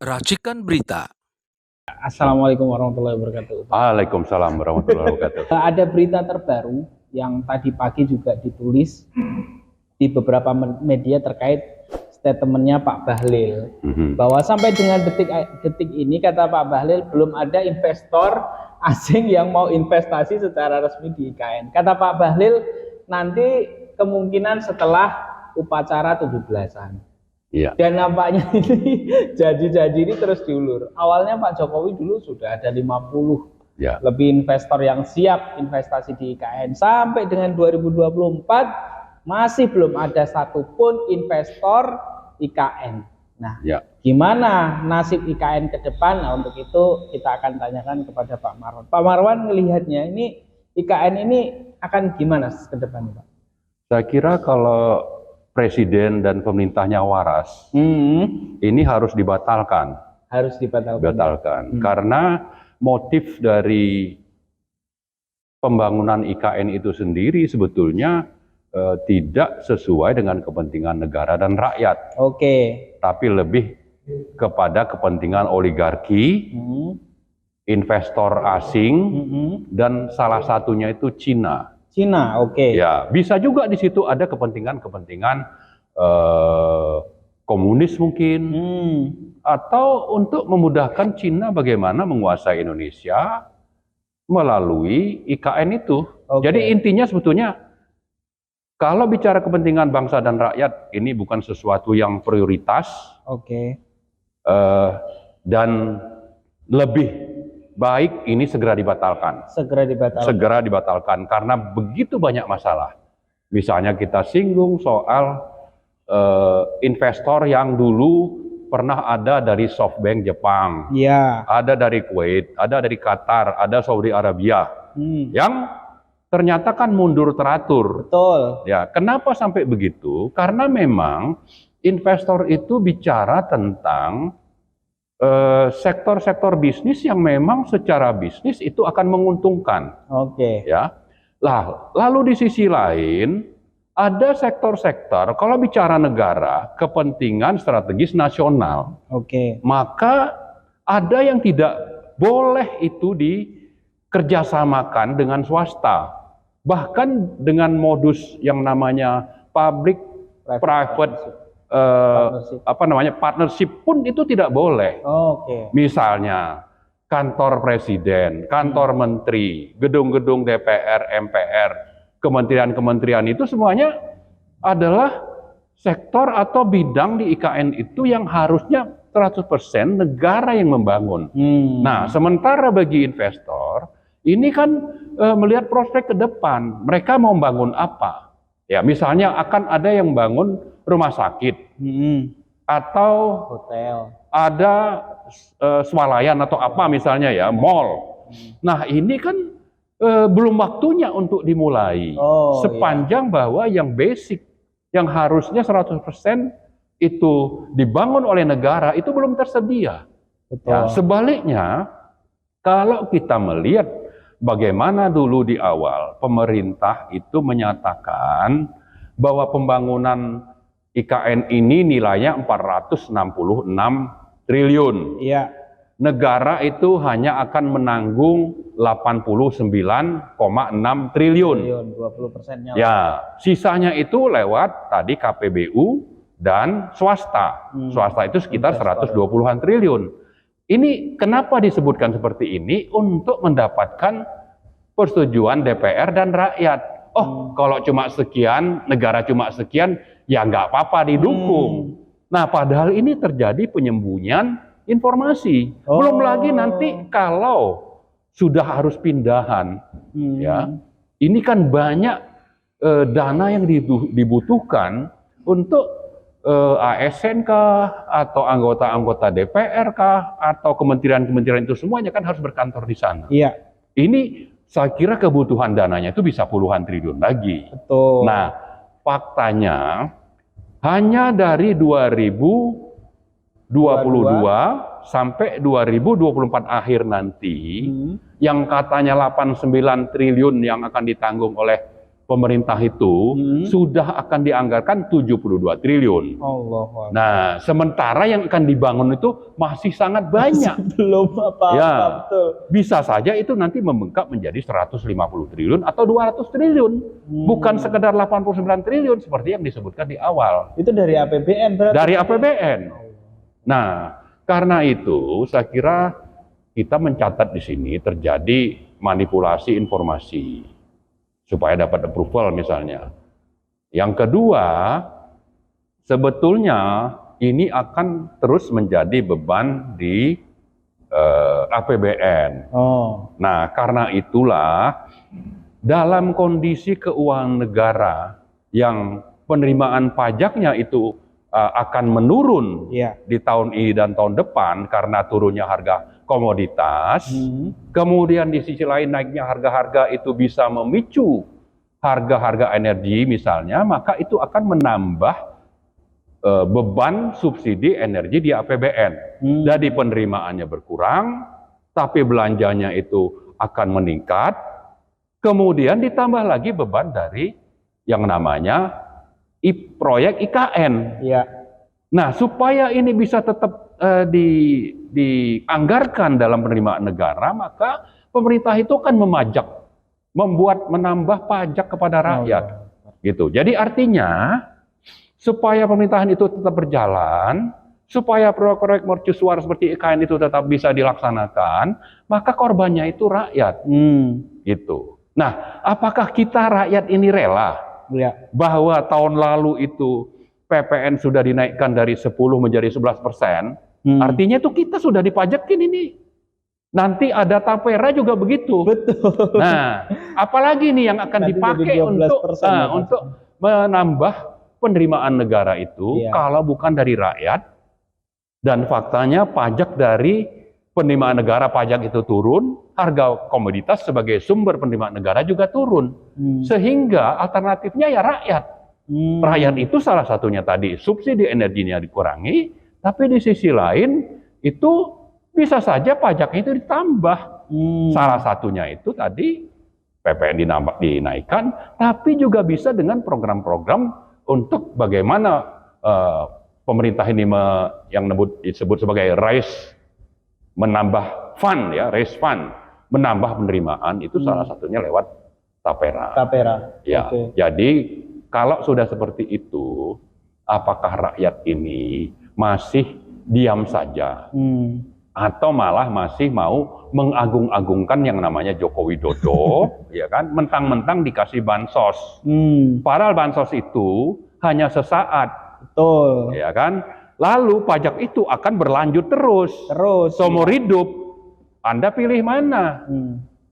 Racikan Berita. Assalamualaikum warahmatullahi wabarakatuh. Waalaikumsalam warahmatullahi wabarakatuh. Ada berita terbaru yang tadi pagi juga ditulis di beberapa media terkait statementnya Pak Bahlil, bahwa sampai dengan detik ini, kata Pak Bahlil, belum ada investor asing yang mau investasi secara resmi di IKN. Kata Pak Bahlil, nanti kemungkinan setelah upacara 17-an. Iya. Dan nampaknya ini janji-janji ini terus diulur. Awalnya Pak Jokowi dulu sudah ada 50 lebih investor yang siap investasi di IKN. Sampai dengan 2024 masih belum ada satupun investor IKN. Nah, gimana nasib IKN ke depan? Nah, untuk itu kita akan tanyakan kepada Pak Marwan. Pak Marwan melihatnya ini IKN ini akan gimana ke depan, Pak? Saya kira kalau Presiden dan pemerintahnya waras, ini harus dibatalkan. Harus dibatalkan. Karena motif dari pembangunan IKN itu sendiri sebetulnya tidak sesuai dengan kepentingan negara dan rakyat. Tapi lebih kepada kepentingan oligarki, investor asing, dan salah satunya itu Cina. Ya, bisa juga di situ ada kepentingan-kepentingan komunis mungkin, atau untuk memudahkan Cina bagaimana menguasai Indonesia melalui IKN itu. Jadi intinya sebetulnya kalau bicara kepentingan bangsa dan rakyat, ini bukan sesuatu yang prioritas, dan lebih baik ini segera dibatalkan. Segera dibatalkan karena begitu banyak masalah. Misalnya kita singgung soal investor yang dulu pernah ada dari SoftBank Jepang, ada dari Kuwait, ada dari Qatar, ada Saudi Arabia, yang ternyata kan mundur teratur. Ya, kenapa sampai begitu? Karena memang investor itu bicara tentang sektor-sektor bisnis yang memang secara bisnis itu akan menguntungkan. Ya. Lalu di sisi lain ada sektor-sektor kalau bicara negara kepentingan strategis nasional. Maka ada yang tidak boleh itu dikerjasamakan dengan swasta. Bahkan dengan modus yang namanya public private partnership pun itu tidak boleh. Misalnya kantor presiden, kantor menteri, gedung-gedung DPR, MPR, kementerian-kementerian itu semuanya adalah sektor atau bidang di IKN itu yang harusnya 100% negara yang membangun. Nah, sementara bagi investor ini kan melihat prospek ke depan, mereka mau membangun apa? Ya, misalnya akan ada yang bangun rumah sakit, atau hotel, ada swalayan atau apa misalnya ya, mall. Nah, ini kan belum waktunya untuk dimulai. Sepanjang bahwa yang basic, yang harusnya 100% itu dibangun oleh negara, itu belum tersedia. Ya, sebaliknya, kalau kita melihat bagaimana dulu di awal pemerintah itu menyatakan bahwa pembangunan IKN ini nilainya 466 triliun. Negara itu hanya akan menanggung 89,6 triliun. 20%-nya. Ya, sisanya itu lewat tadi KPBU dan swasta. Swasta itu sekitar 120-an triliun. Ini kenapa disebutkan seperti ini? Untuk mendapatkan persetujuan DPR dan rakyat. Kalau cuma sekian, negara cuma sekian, ya nggak apa-apa didukung. Nah, padahal ini terjadi penyembunyian informasi. Belum lagi nanti kalau sudah harus pindahan, ya, ini kan banyak dana yang dibutuhkan untuk ASN kah, atau anggota-anggota DPR kah, atau kementerian-kementerian itu semuanya kan harus berkantor di sana. Ini saya kira kebutuhan dananya itu bisa puluhan triliun lagi. Nah, faktanya hanya dari 2022 sampai 2024 akhir nanti, yang katanya 89 triliun yang akan ditanggung oleh pemerintah itu sudah akan dianggarkan 72 triliun. Allah. Nah, sementara yang akan dibangun itu masih sangat banyak. Belum apa-apa, ya, betul. Bisa saja itu nanti membengkak menjadi 150 triliun atau 200 triliun. Bukan sekedar 89 triliun seperti yang disebutkan di awal. Itu dari APBN berarti? Dari APBN. Nah, karena itu saya kira kita mencatat di sini terjadi manipulasi informasi supaya dapat approval misalnya. Yang kedua, sebetulnya ini akan terus menjadi beban di APBN. Nah, karena itulah dalam kondisi keuangan negara yang penerimaan pajaknya itu akan menurun di tahun ini dan tahun depan karena turunnya harga komoditas, kemudian di sisi lain naiknya harga-harga itu bisa memicu harga-harga energi misalnya, maka itu akan menambah beban subsidi energi di APBN. Jadi penerimaannya berkurang, tapi belanjanya itu akan meningkat, kemudian ditambah lagi beban dari yang namanya proyek IKN. Nah, supaya ini bisa tetap dianggarkan dalam penerimaan negara, maka pemerintah itu akan menambah pajak kepada rakyat. Gitu. Jadi artinya supaya pemerintahan itu tetap berjalan, supaya proyek-proyek mercusuar seperti IKN itu tetap bisa dilaksanakan, maka korbannya itu rakyat. Gitu. Nah, apakah kita rakyat ini rela bahwa tahun lalu itu PPN sudah dinaikkan dari 10 menjadi 11%, artinya itu kita sudah dipajakin ini. Nanti ada tapera juga begitu. Betul. Nah, apalagi nih yang akan nanti dipakai untuk menambah penerimaan negara itu kalau bukan dari rakyat. Dan faktanya pajak dari penerimaan negara pajak itu turun, harga komoditas sebagai sumber penerimaan negara juga turun. Sehingga alternatifnya ya rakyat. Rakyat itu salah satunya tadi subsidi energinya dikurangi, tapi di sisi lain itu bisa saja pajaknya itu ditambah. Salah satunya itu tadi PPN dinaikkan, tapi juga bisa dengan program-program untuk bagaimana pemerintah ini yang disebut sebagai menambah fund ya, raise fund, menambah penerimaan itu salah satunya lewat tapera. Ya, jadi kalau sudah seperti itu, apakah rakyat ini masih diam saja? Atau malah masih mau mengagung-agungkan yang namanya Joko Widodo, ya kan? Mentang-mentang dikasih bansos. Padahal bansos itu hanya sesaat. Betul. Ya kan? Lalu pajak itu akan berlanjut terus seumur hidup. Anda pilih mana?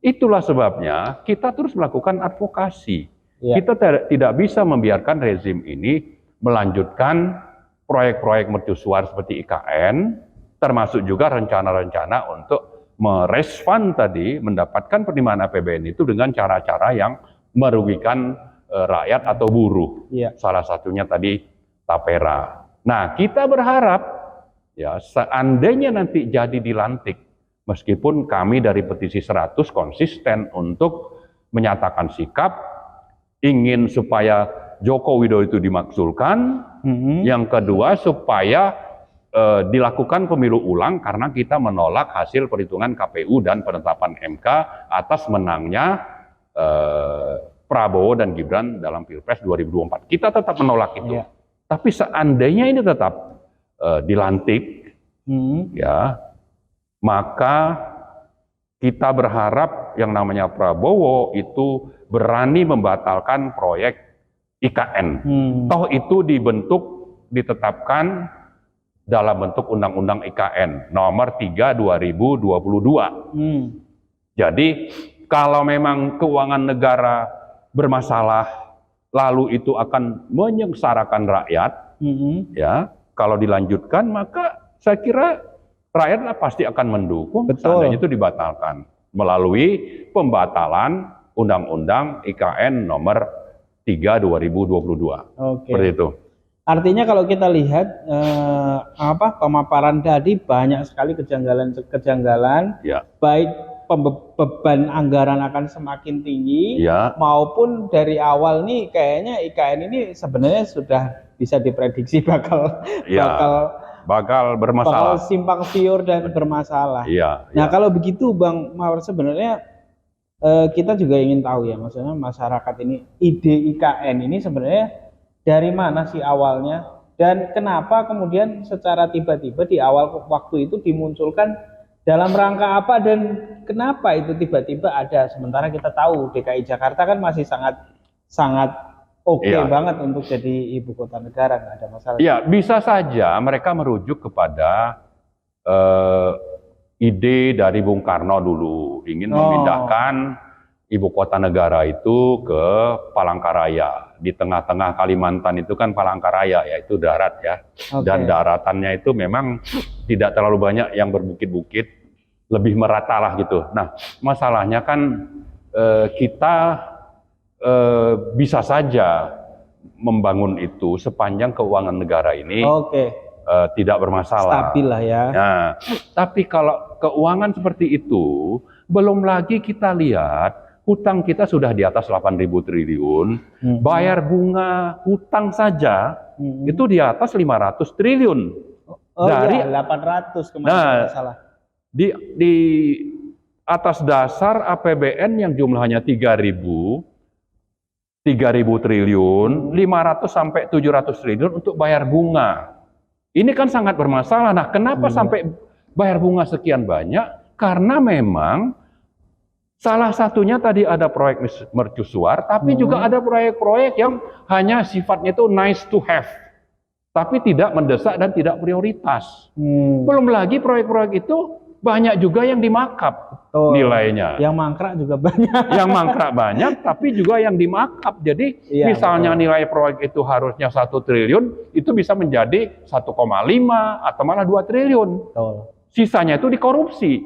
Itulah sebabnya kita terus melakukan advokasi. Kita tidak bisa membiarkan rezim ini melanjutkan proyek-proyek mercusuar seperti IKN, termasuk juga rencana-rencana untuk raise fund tadi, mendapatkan penerimaan APBN itu dengan cara-cara yang merugikan rakyat atau buruh. Salah satunya tadi tapera. Nah, kita berharap ya seandainya nanti jadi dilantik, meskipun kami dari Petisi 100 konsisten untuk menyatakan sikap ingin supaya Joko Widodo itu dimakzulkan, yang kedua supaya dilakukan pemilu ulang karena kita menolak hasil perhitungan KPU dan penetapan MK atas menangnya Prabowo dan Gibran dalam Pilpres 2024. Kita tetap menolak itu. Tapi seandainya ini tetap dilantik, ya, maka kita berharap yang namanya Prabowo itu berani membatalkan proyek IKN. Toh itu ditetapkan dalam bentuk Undang-Undang IKN nomor 3 2022. Jadi kalau memang keuangan negara bermasalah lalu itu akan menyengsarakan rakyat, ya kalau dilanjutkan maka saya kira rakyat pasti akan mendukung. Seandainya itu dibatalkan melalui pembatalan Undang-Undang IKN nomor 3 2022. Seperti itu. Artinya kalau kita lihat pemaparan tadi banyak sekali kejanggalan-kejanggalan, baik beban anggaran akan semakin tinggi, ya, maupun dari awal nih kayaknya IKN ini sebenarnya sudah bisa diprediksi bakal bermasalah, simpang siur dan bermasalah. Iya. Nah, kalau begitu Bang Mawar, sebenarnya kita juga ingin tahu ya, maksudnya masyarakat ini, ide IKN ini sebenarnya dari mana sih awalnya, dan kenapa kemudian secara tiba-tiba di awal waktu itu dimunculkan, dalam rangka apa, dan kenapa itu tiba-tiba ada, sementara kita tahu DKI Jakarta kan masih sangat oke banget untuk jadi ibu kota negara, nggak ada masalah. Iya, bisa saja mereka merujuk kepada ide dari Bung Karno dulu, ingin memindahkan ibu kota negara itu ke Palangkaraya. Di tengah-tengah Kalimantan itu kan Palangkaraya, yaitu darat ya. Dan daratannya itu memang tidak terlalu banyak yang berbukit-bukit, lebih merata lah gitu. Nah, masalahnya kan kita bisa saja membangun itu sepanjang keuangan negara ini tidak bermasalah. Stabil lah ya. Nah, tapi kalau keuangan seperti itu, belum lagi kita lihat hutang kita sudah di atas 8.000 triliun, bayar bunga hutang saja itu di atas 500 triliun. Dari 800 kemarin salah. Di atas dasar APBN yang jumlahnya 3.000 triliun, 500 sampai 700 triliun untuk bayar bunga. Ini kan sangat bermasalah. Nah, kenapa sampai bayar bunga sekian banyak? Karena memang salah satunya tadi ada proyek mercusuar, tapi juga ada proyek-proyek yang hanya sifatnya itu nice to have, tapi tidak mendesak dan tidak prioritas. Belum lagi proyek-proyek itu banyak juga yang dimakap nilainya. Yang mangkrak juga banyak. Yang mangkrak banyak, tapi juga yang dimakap. Jadi misalnya nilai proyek itu harusnya 1 triliun, itu bisa menjadi 1,5 atau malah 2 triliun. Sisanya itu dikorupsi.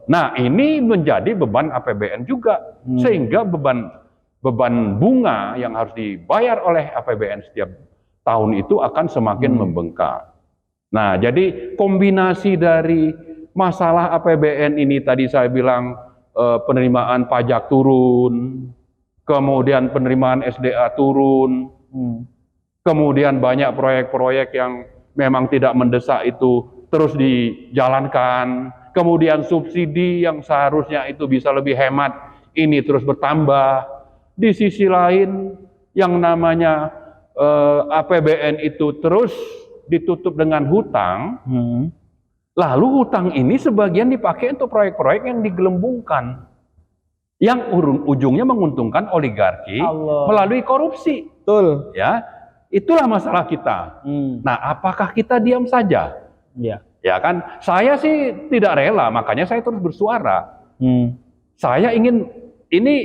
Nah, ini menjadi beban APBN juga, sehingga beban bunga yang harus dibayar oleh APBN setiap tahun itu akan semakin membengkak. Nah, jadi kombinasi dari masalah APBN ini tadi saya bilang penerimaan pajak turun, kemudian penerimaan SDA turun, kemudian banyak proyek-proyek yang memang tidak mendesak itu terus dijalankan, kemudian subsidi yang seharusnya itu bisa lebih hemat ini terus bertambah. Di sisi lain yang namanya APBN itu terus ditutup dengan hutang, lalu hutang ini sebagian dipakai untuk proyek-proyek yang digelembungkan, yang ujungnya menguntungkan oligarki melalui korupsi. Ya, itulah masalah kita. Nah, apakah kita diam saja? Ya kan, saya sih tidak rela, makanya saya terus bersuara. Saya ingin ini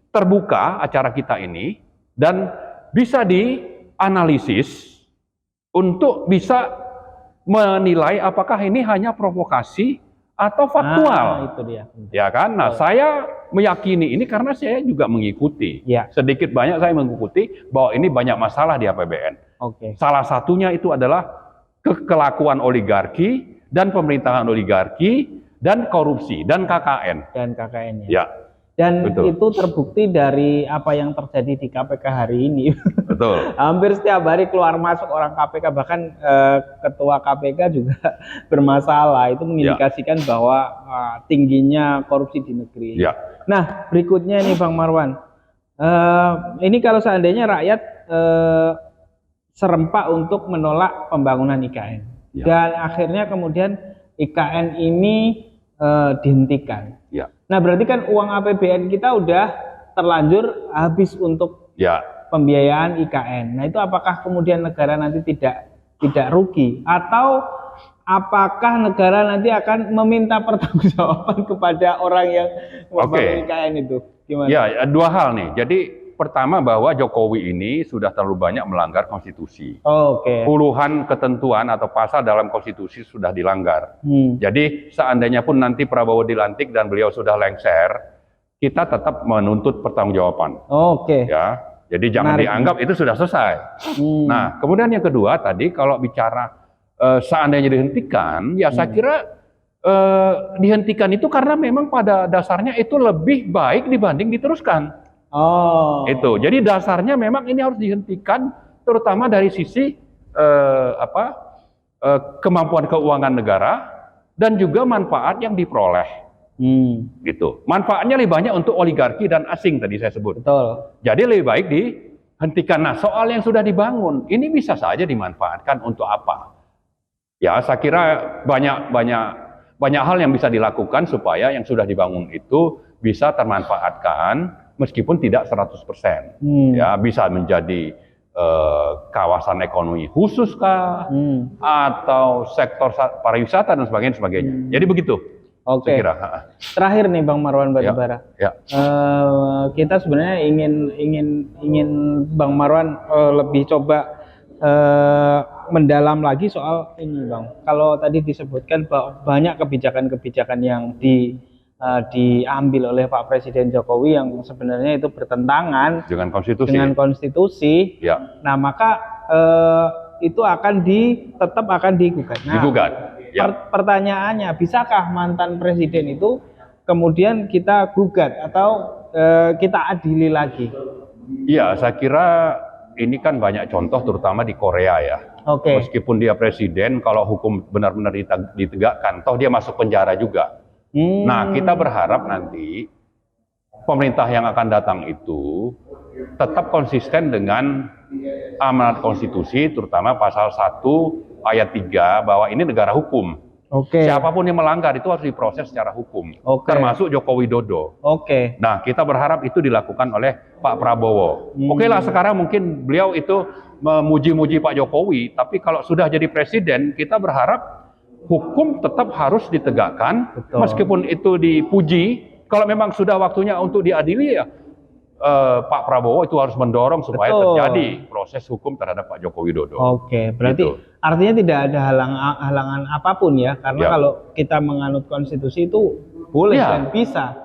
terbuka acara kita ini dan bisa dianalisis untuk bisa menilai apakah ini hanya provokasi atau faktual. Itu dia. Ya kan, nah saya meyakini ini karena saya juga mengikuti. Sedikit banyak saya mengikuti bahwa ini banyak masalah di APBN. Salah satunya itu adalah kelakuan oligarki dan pemerintahan oligarki dan korupsi dan KKN. Ya. Dan itu terbukti dari apa yang terjadi di KPK hari ini. Betul. Hampir setiap hari keluar masuk orang KPK, bahkan ketua KPK juga bermasalah. Itu mengindikasikan bahwa tingginya korupsi di negeri. Nah, berikutnya nih Bang Marwan, ini kalau seandainya rakyat serempak untuk menolak pembangunan IKN, dan akhirnya kemudian IKN ini dihentikan. Nah, berarti kan uang APBN kita udah terlanjur habis untuk pembiayaan IKN. Nah, itu apakah kemudian negara nanti tidak rugi, atau apakah negara nanti akan meminta pertanggungjawaban kepada orang yang membangun IKN itu? Gimana? Ya, dua hal nih. Jadi pertama bahwa Jokowi ini sudah terlalu banyak melanggar konstitusi. Puluhan ketentuan atau pasal dalam konstitusi sudah dilanggar. Jadi seandainya pun nanti Prabowo dilantik dan beliau sudah lengser, kita tetap menuntut pertanggungjawaban. Ya, jadi jangan dianggap itu sudah selesai. Nah, kemudian yang kedua tadi kalau bicara seandainya dihentikan, ya saya kira dihentikan itu karena memang pada dasarnya itu lebih baik dibanding diteruskan. Oh. Itu. Jadi dasarnya memang ini harus dihentikan, terutama dari sisi kemampuan keuangan negara dan juga manfaat yang diperoleh. Gitu. Manfaatnya lebih banyak untuk oligarki dan asing tadi saya sebut. Betul. Jadi lebih baik dihentikan. Nah, soal yang sudah dibangun ini bisa saja dimanfaatkan untuk apa? Ya, saya kira banyak hal yang bisa dilakukan supaya yang sudah dibangun itu bisa termanfaatkan meskipun tidak 100%. Ya, bisa menjadi kawasan ekonomi khusus kah, atau sektor pariwisata dan sebagainya. Jadi begitu. Oke. Terakhir nih Bang Marwan Batubara. Kita sebenarnya ingin Bang Marwan lebih coba mendalam lagi soal ini Bang. Kalau tadi disebutkan bahwa banyak kebijakan-kebijakan yang diambil oleh Pak Presiden Jokowi yang sebenarnya itu bertentangan dengan konstitusi. Ya. Nah, maka itu tetap akan digugat. Nah, digugat. Ya. Pertanyaannya, bisakah mantan presiden itu kemudian kita gugat atau kita adili lagi? Iya, saya kira ini kan banyak contoh terutama di Korea ya. Meskipun dia presiden, kalau hukum benar-benar ditegakkan, toh dia masuk penjara juga. Nah, kita berharap nanti pemerintah yang akan datang itu tetap konsisten dengan amanat konstitusi, terutama pasal 1 ayat 3 bahwa ini negara hukum. Siapapun yang melanggar itu harus diproses secara hukum, termasuk Joko Widodo. Nah, kita berharap itu dilakukan oleh Pak Prabowo. Oke lah, sekarang mungkin beliau itu memuji-muji Pak Jokowi, tapi kalau sudah jadi presiden, kita berharap hukum tetap harus ditegakkan. Meskipun itu dipuji, kalau memang sudah waktunya untuk diadili ya, Pak Prabowo itu harus mendorong supaya terjadi proses hukum terhadap Pak Joko Widodo. Berarti artinya tidak ada halangan apapun ya, karena kalau kita menganut konstitusi itu boleh dan bisa.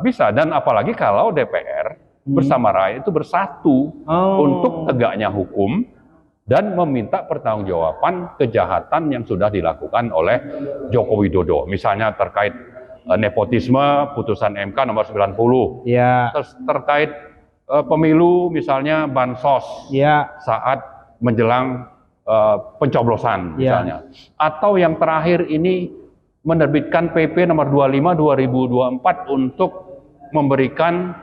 Bisa. Dan apalagi kalau DPR bersama rakyat itu bersatu untuk tegaknya hukum dan meminta pertanggungjawaban kejahatan yang sudah dilakukan oleh Joko Widodo. Misalnya terkait nepotisme, putusan MK nomor 90. Terkait pemilu misalnya bansos saat menjelang pencoblosan misalnya. Atau yang terakhir ini menerbitkan PP nomor 25 2024 untuk memberikan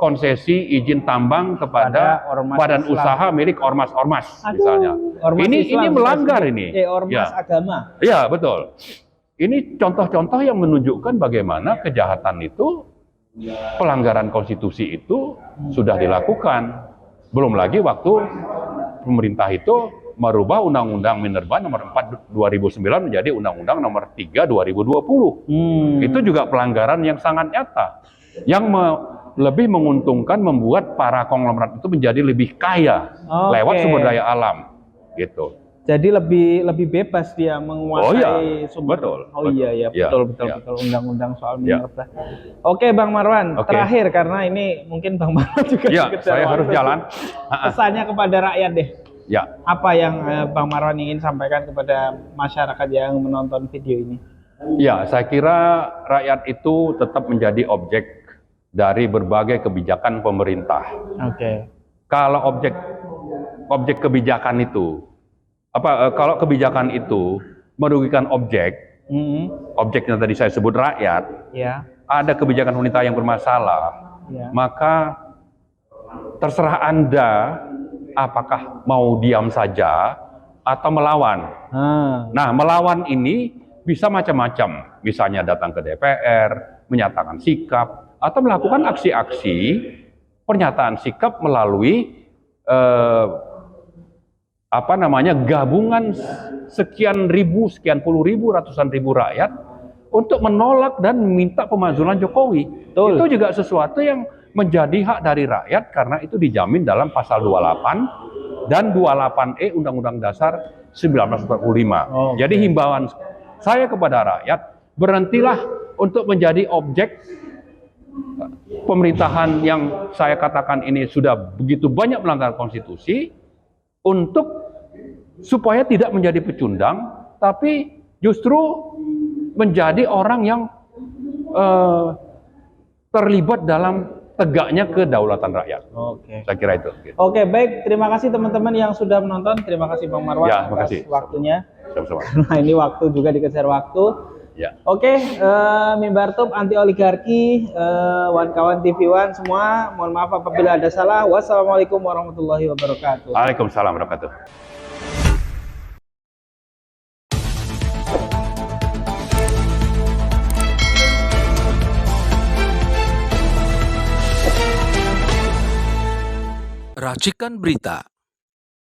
konsesi izin tambang kepada badan usaha milik ormas-ormas misalnya. Ini melanggar ini. Ormas agama. Iya, betul. Ini contoh-contoh yang menunjukkan bagaimana kejahatan itu, pelanggaran konstitusi itu sudah dilakukan. Belum lagi waktu pemerintah itu merubah Undang-Undang Minerba nomor 4 2009 menjadi Undang-Undang nomor 3 2020. Itu juga pelanggaran yang sangat nyata, yang lebih menguntungkan membuat para konglomerat itu menjadi lebih kaya lewat sumber daya alam, gitu. Jadi lebih bebas dia menguasai sumber. Betul. Betul undang-undang soal minerba. Oke, Bang Marwan, terakhir karena ini mungkin Bang Marwan juga saya harus jalan. Pesannya kepada rakyat deh. Ya. Apa yang Bang Marwan ingin sampaikan kepada masyarakat yang menonton video ini? Ya, saya kira rakyat itu tetap menjadi objek dari berbagai kebijakan pemerintah. Kalau objek kebijakan itu kalau kebijakan itu merugikan objek yang tadi saya sebut rakyat, ada kebijakan pemerintah yang bermasalah, maka terserah Anda apakah mau diam saja atau melawan. Nah, melawan ini bisa macam-macam, misalnya datang ke DPR, menyatakan sikap, atau melakukan aksi-aksi pernyataan sikap melalui gabungan sekian puluh ribu, ratusan ribu rakyat untuk menolak dan meminta pemakzulan Jokowi. Itu juga sesuatu yang menjadi hak dari rakyat karena itu dijamin dalam pasal 28 dan 28E Undang-Undang Dasar 1945. Jadi himbauan saya kepada rakyat, berhentilah untuk menjadi objek pemerintahan yang saya katakan ini sudah begitu banyak melanggar konstitusi, supaya tidak menjadi pecundang, tapi justru menjadi orang yang terlibat dalam tegaknya kedaulatan rakyat. Oke. Saya kira itu. Oke, baik. Terima kasih teman-teman yang sudah menonton. Terima kasih Bang Marwan atas waktunya. Sama-sama. Nah, ini waktu juga dikejar waktu. Ya. Oke, Mimbar Top anti oligarki, kawan-kawan TV One semua, mohon maaf apabila ada salah. Wassalamualaikum warahmatullahi wabarakatuh. Waalaikumsalam warahmatullahi wabarakatuh. Racikan Berita